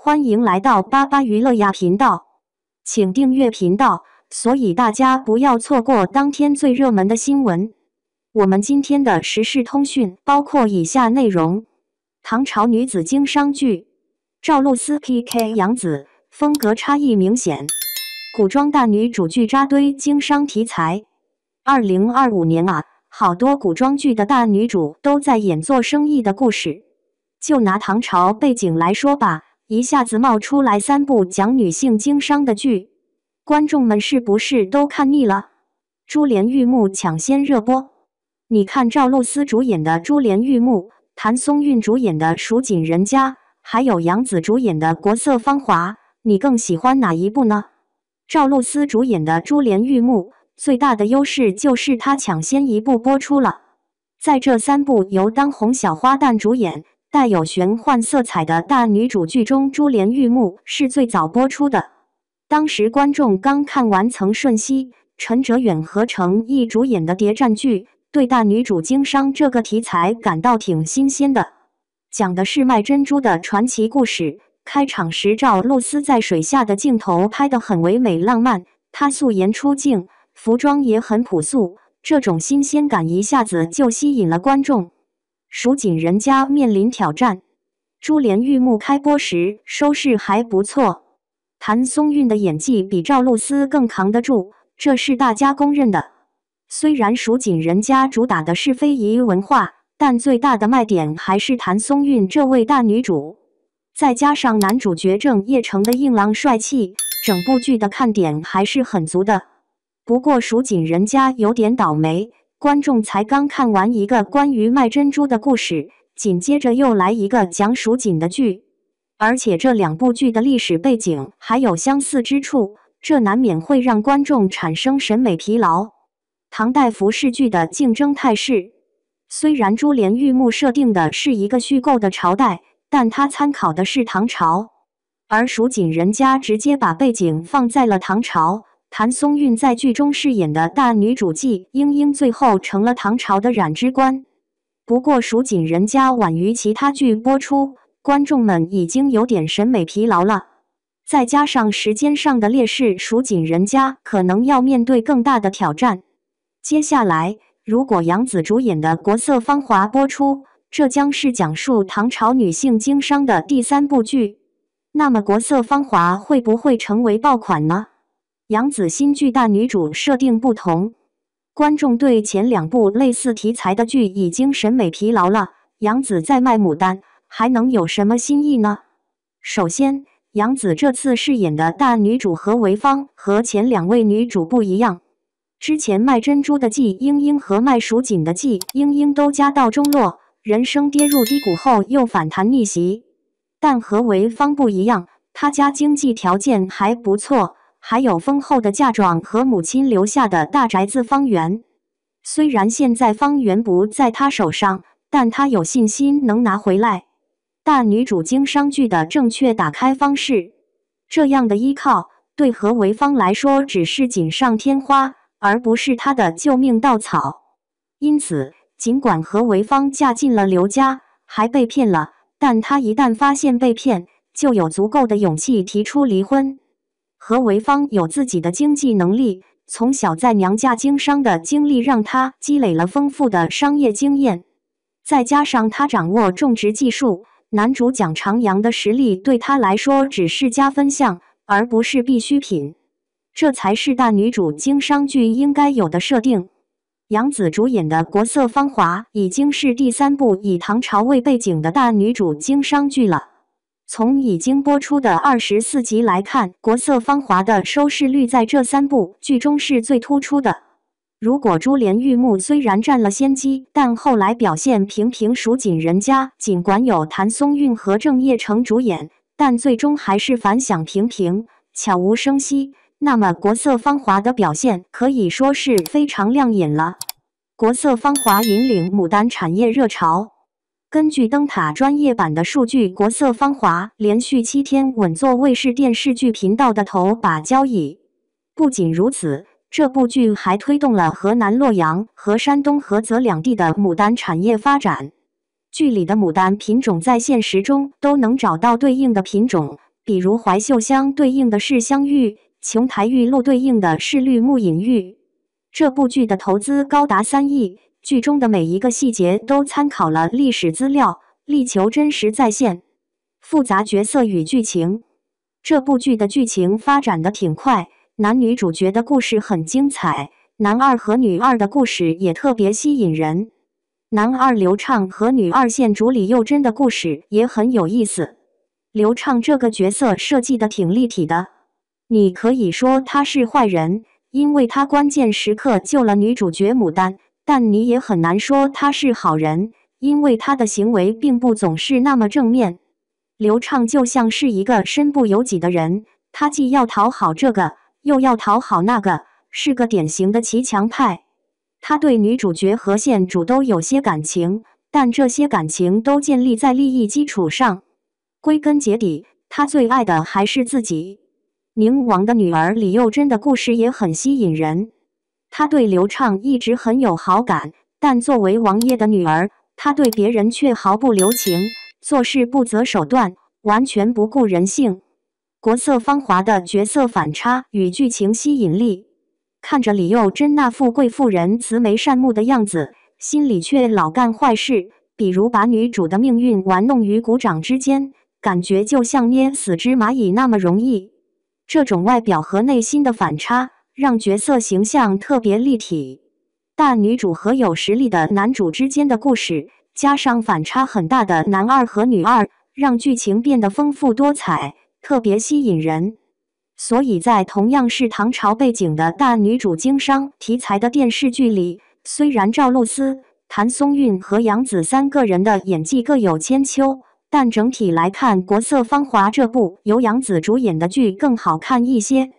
欢迎来到巴巴娱乐呀频道，请订阅频道，所以大家不要错过当天最热门的新闻。我们今天的时事通讯包括以下内容：唐朝女子经商剧，赵露思 PK 杨紫，风格差异明显；古装大女主剧扎堆经商题材。2025年啊，好多古装剧的大女主都在演做生意的故事。就拿唐朝背景来说吧，一下子冒出来3部讲女性经商的剧，观众们是不是都看腻了？珠帘玉幕抢先热播。你看赵露思主演的《珠帘玉幕》，谭松韵主演的《蜀锦人家》，还有杨紫主演的《国色芳华》，你更喜欢哪一部呢？赵露思主演的《珠帘玉幕》最大的优势就是她抢先一步播出了。在这3部由当红小花旦主演，带有玄幻色彩的大女主剧中，《珠帘玉幕》是最早播出的。当时观众刚看完曾舜晞、陈哲远和程毅主演的谍战剧，对大女主经商这个题材感到挺新鲜的。讲的是卖珍珠的传奇故事。开场时赵露思在水下的镜头拍得很唯美浪漫，她素颜出镜，服装也很朴素，这种新鲜感一下子就吸引了观众。蜀锦人家面临挑战。珠帘玉幕开播时收视还不错，谭松韵的演技比赵露思更扛得住，这是大家公认的。虽然蜀锦人家主打的是非遗文化，但最大的卖点还是谭松韵这位大女主，再加上男主角郑业成的硬朗帅气，整部剧的看点还是很足的。不过蜀锦人家有点倒霉，观众才刚看完一个关于卖珍珠的故事，紧接着又来一个讲蜀锦的剧，而且这2部剧的历史背景还有相似之处，这难免会让观众产生审美疲劳。唐代服饰剧的竞争态势。虽然珠帘玉幕设定的是一个虚构的朝代，但它参考的是唐朝，而蜀锦人家直接把背景放在了唐朝。谭松韵在剧中饰演的大女主季莺莺最后成了唐朝的染织官。不过蜀锦人家晚于其他剧播出，观众们已经有点审美疲劳了。再加上时间上的劣势，蜀锦人家可能要面对更大的挑战。接下来，如果杨紫主演的《国色芳华》播出，这将是讲述唐朝女性经商的第3部剧。那么《国色芳华》会不会成为爆款呢？杨紫新剧大女主设定不同，观众对前2部类似题材的剧已经审美疲劳了，杨紫再卖牡丹，还能有什么新意呢？首先，杨紫这次饰演的大女主何为芳和前2位女主不一样。之前卖珍珠的季莺莺和卖蜀锦的季莺莺都家道中落，人生跌入低谷后又反弹逆袭。但何为芳不一样，她家经济条件还不错，还有丰厚的嫁妆和母亲留下的大宅子方圆。虽然现在方圆不在她手上，但她有信心能拿回来。大女主经商剧的正确打开方式，这样的依靠对何为芳来说只是锦上添花，而不是她的救命稻草。因此，尽管何为芳嫁进了刘家，还被骗了，但她一旦发现被骗，就有足够的勇气提出离婚。何为芳有自己的经济能力，从小在娘家经商的经历让她积累了丰富的商业经验，再加上她掌握种植技术，男主蒋长阳的实力对她来说只是加分项，而不是必需品。这才是大女主经商剧应该有的设定。杨紫主演的《国色芳华》已经是第3部以唐朝为背景的大女主经商剧了。从已经播出的24集来看，《国色芳华》的收视率在这3部剧中是最突出的。如果珠帘玉幕虽然占了先机，但后来表现平平，蜀锦人家尽管有谭松韵和郑业成主演，但最终还是反响平平，悄无声息。那么国色芳华的表现可以说是非常亮眼了。国色芳华引领牡丹产业热潮。根据灯塔专业版的数据，国色芳华连续7天稳坐卫视电视剧频道的头把交椅。不仅如此，这部剧还推动了河南洛阳和山东菏泽2地的牡丹产业发展。剧里的牡丹品种在现实中都能找到对应的品种，比如怀秀香对应的是香玉，琼台玉露对应的是绿木隐玉。这部剧的投资高达3亿，剧中的每一个细节都参考了历史资料，力求真实再现。复杂角色与剧情，这部剧的剧情发展的挺快，男女主角的故事很精彩，男二和女二的故事也特别吸引人。男二刘畅和女二线主李幼珍的故事也很有意思。刘畅这个角色设计的挺立体的，你可以说他是坏人，因为他关键时刻救了女主角牡丹，但你也很难说他是好人，因为他的行为并不总是那么正面。刘畅就像是一个身不由己的人，他既要讨好这个，又要讨好那个，是个典型的骑墙派。他对女主角和线主都有些感情，但这些感情都建立在利益基础上。归根结底，他最爱的还是自己。宁王的女儿李幼珍的故事也很吸引人。她对刘畅一直很有好感，但作为王爷的女儿，她对别人却毫不留情，做事不择手段，完全不顾人性。国色芳华的角色反差与剧情吸引力，看着李幼珍那副贵妇人慈眉善目的样子，心里却老干坏事，比如把女主的命运玩弄于股掌之间，感觉就像捏死只蚂蚁那么容易。这种外表和内心的反差，让角色形象特别立体。大女主和有实力的男主之间的故事，加上反差很大的男二和女二，让剧情变得丰富多彩，特别吸引人。所以在同样是唐朝背景的大女主经商题材的电视剧里，虽然赵露思、谭松韵和杨紫3个人的演技各有千秋，但整体来看，《国色芳华》这部由杨紫主演的剧更好看一些。